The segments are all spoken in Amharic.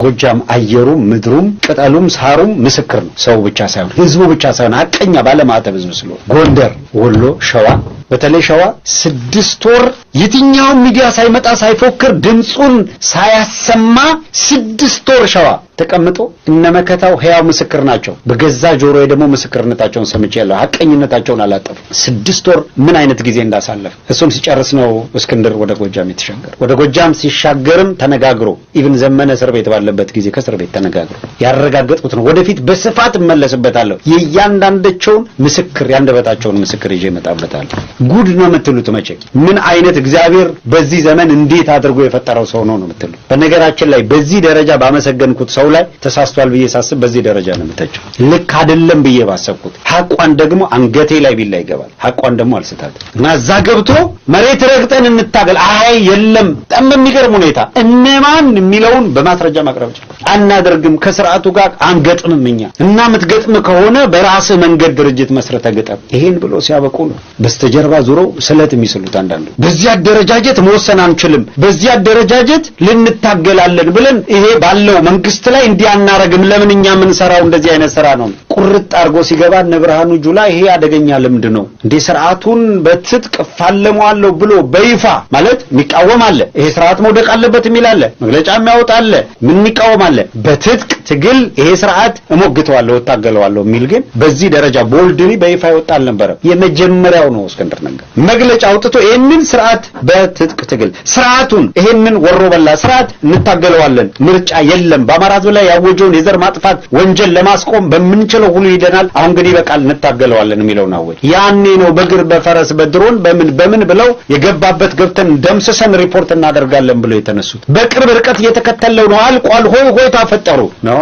ጎጃም አየሩም ምድሩም ቅጠሉም ሳሩም ምስክር ነው። ሰው ብቻ ሳይሆን ህዝቡ ብቻ ሳይሆን ሐቀኛ ባለማዕተብ ህዝብ ስለሆነ ጎንደር፣ ወሎ፣ ሸዋ በተለይ ሸዋ 6 ወር የትኛው ሚዲያ ሳይመጣ ሳይፎክር ድምጹን ሳያሰማ 6 ወር ሸዋ ተቀምጦ እነመከታው ህያው ምስክር ናቸው። በገዛ ጆሮዬ ደግሞ ምስክርነታቸውን ሰምቻለሁ። ሐቀኝነታቸውን አላጠፉ። 6 ወር ምን አይነት ጊዜ እንዳሳለፈ እሱን ሲጨርስ ነው እስክንድር ወደ ጎጃም የተሻገረ። ወደ ጎጃም ሲሻገርም ተነጋግሮ ኢቭን ዘመነ እስር ቤት ባለበት ጊዜ ከእስር ቤት ተነጋግሮ ያረጋገጥኩት ነው። ወደፊት በስፋት እመለስበታለሁ። የእያንዳንዳቸውን ምስክር ያንደበታቸውን ምስክር ይዤ እመጣበታለሁ። ጉድ ነው የምትሉት መቼ ምን አይነት እግዚአብሔር በዚህ ዘመን እንዴት አድርጎ የፈጠረው ሰው ነው የምትሉት። በነገራችን ላይ በዚህ ደረጃ ባመሰገንኩት ሰው ላይ ተሳስቷል ብዬ ሳስብ በዚህ ደረጃ ነው የምተቸው። ልክ አይደለም ብዬ ባሰብኩት ሐቋን ደግሞ አንገቴ ላይ ቢላ ይገባል። ሐቋን ደግሞ አልስታት እና እዛ ገብቶ መሬት ረግጠን እንታገል አይ የለም በጣም የሚገርም ሁኔታ እነማን የሚለውን በማስረጃ ማቅረብ አናደርግም። ከስርዓቱ ጋር አንገጥምም እኛ እና የምትገጥም ከሆነ በራስ መንገድ ድርጅት መስረተ ገጠም ይሄን ብሎ ሲያበቁ ነው በስተጀርባ ዙረው ስለት የሚስሉት። አንዳንዱ በዚህ አደረጃጀት መወሰን አንችልም፣ በዚህ አደረጃጀት ልንታገላለን ብለን ይሄ ባለው መንግስት ላይ እንዲያናረግም ለምን እኛ ምን ሰራው እንደዚህ አይነት ስራ ነው። ቁርጥ አርጎ ሲገባ ነብርሃኑ ጁላ ይሄ አደገኛ ልምድ ነው እንዴ ስርዓቱን በትጥቅ ፋለመዋለሁ ብሎ በይፋ ማለት የሚቃወም አለ። ይሄ ስርዓት መውደቅ አለበት የሚል አለ፣ መግለጫ የሚያወጣ አለ፣ ምን የሚቃወም አለ። በትጥቅ ትግል ይሄ ስርዓት እሞግተዋለሁ እታገለዋለሁ የሚል ግን በዚህ ደረጃ ቦልድሊ በይፋ ይወጣል ነበር። የመጀመሪያው ነው እስክንድር ነጋ መግለጫ አውጥቶ ይሄንን ስርዓት በትጥቅ ትግል ስርዓቱን ይሄንን ወሮ በላ ስርዓት እንታገለዋለን፣ ምርጫ የለም፣ በአማራ ህዝብ ላይ ያወጀውን የዘር ማጥፋት ወንጀል ለማስቆም በምንችለው ሁሉ ይደናል፣ አሁን ግን ይበቃል እንታገለዋለን የሚለውን አወጅ። ያኔ ነው በእግር በፈረስ በድሮን በምን ብለው የገባበት ገብተን ደምስሰን ሪፖርት እናደርጋለን ብለው የተነሱት። በቅርብ ርቀት እየተከተለው ነው አልቋል ሆይ ታፈጠሩ ነው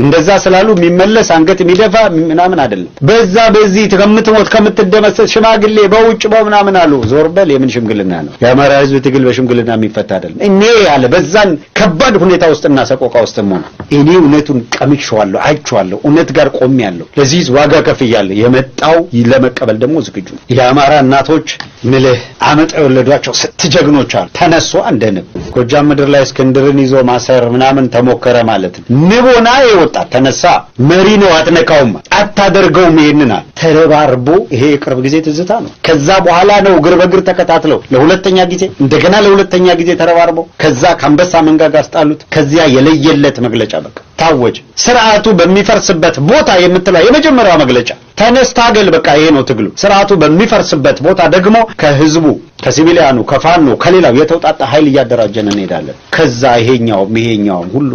እንደዛ ስላሉ የሚመለስ አንገት የሚደፋ ምናምን አይደለም። በዚህ ከምትሞት ከምትደመሰስ ሽማግሌ በውጭ ምናምን አሉ። ዞር በል የምን ሽምግልና ነው? የአማራ ህዝብ ትግል በሽምግልና የሚፈታ አይደለም። እኔ ያለ በዛን ከባድ ሁኔታ ውስጥና ሰቆቃ ውስጥም ሆነ እኔ እውነቱን ቀምቼዋለሁ፣ አይቼዋለሁ፣ እውነት ጋር ቆሜያለሁ። ለዚህ ዋጋ ከፍያለሁ። የመጣው ለመቀበል ደግሞ ዝግጁ ነው። የአማራ እናቶች ምልህ አመጣ የወለዷቸው ስትጀግኖች አሉ። ተነሱ አንደ ንብ። ጎጃም ምድር ላይ እስክንድርን ይዞ ማሰር ምናምን ተሞከረ ማለት ነው። ንቦና የወጣ ተነሳ መሪ ነው አትነካውም፣ አታደርገውም። ይሄንና ተረባርቦ ይሄ የቅርብ ጊዜ ትዝታ ነው። ከዛ በኋላ ነው እግር በእግር ተከታትለው ለሁለተኛ ጊዜ ተረባርበው ከዛ ካንበሳ መንጋጋ አስጣሉት። ከዚያ የለየለት መግለጫ በቃ ታወጀ። ስርዓቱ በሚፈርስበት ቦታ የምትለው የመጀመሪያው መግለጫ ተነስ ታገል፣ በቃ ይሄ ነው ትግሉ። ስርዓቱ በሚፈርስበት ቦታ ደግሞ ከህዝቡ ከሲቪሊያኑ ከፋኖ ከሌላው የተውጣጣ ኃይል እያደራጀን እንሄዳለን። ከዛ ይሄኛውም ሁሉ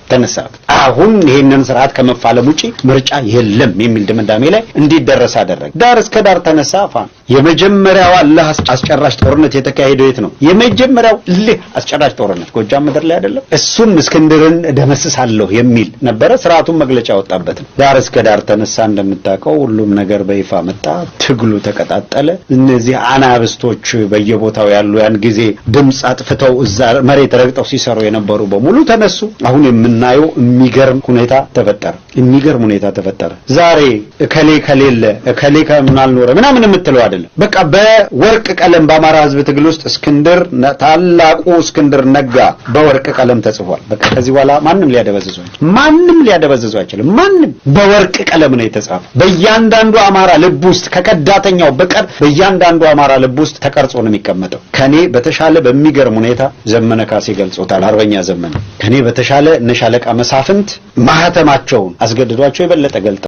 ተነሳ። አሁን ይሄንን ስርዓት ከመፋለም ውጪ ምርጫ የለም የሚል ድምዳሜ ላይ እንዲደረስ አደረገ። ዳር እስከ ዳር ተነሳ። ፋኖ የመጀመሪያው አላህ አስጨራሽ ጦርነት የተካሄደው የት ነው? የመጀመሪያው እልህ አስጨራሽ ጦርነት ጎጃም ምድር ላይ አይደለም? እሱን እስክንድርን ደመስሳለሁ የሚል ነበረ። ስርዓቱን መግለጫ ወጣበት። ዳር እስከ ዳር ተነሳ። እንደምታውቀው ሁሉም ነገር በይፋ መጣ። ትግሉ ተቀጣጠለ። እነዚህ አናብስቶች በየቦታው ያሉ ያን ጊዜ ድምጽ አጥፍተው እዛ መሬት ረግጠው ሲሰሩ የነበሩ በሙሉ ተነሱ። አሁን የምናየው የሚገርም ሁኔታ ተፈጠረ። ዛሬ እከሌ ከሌለ እከሌ ከማልኖረ ምናምን የምትለው አይደለም። በቃ በወርቅ ቀለም በአማራ ህዝብ ትግል ውስጥ ታላቁ እስክንድር ነጋ በወርቅ ቀለም ተጽፏል። በቃ ከዚህ በኋላ ማንም ሊያደበዝዘው አይችልም። ማንም በወርቅ ቀለም ነው የተጻፈው። በእያንዳንዱ አማራ ልብ ውስጥ ከከዳተኛው በቀር በእያንዳንዱ አማራ ልብ ውስጥ ተቀርጾ ነው የሚቀመጠው። ከኔ በተሻለ በሚገርም ሁኔታ ዘመነ ካሴ ገልጾታል። አርበኛ ዘመነ ከኔ በተሻለ እነ ሻለቃ መሳፍንት ማህተማቸውን አስገድዷቸው የበለጠ ገልጠው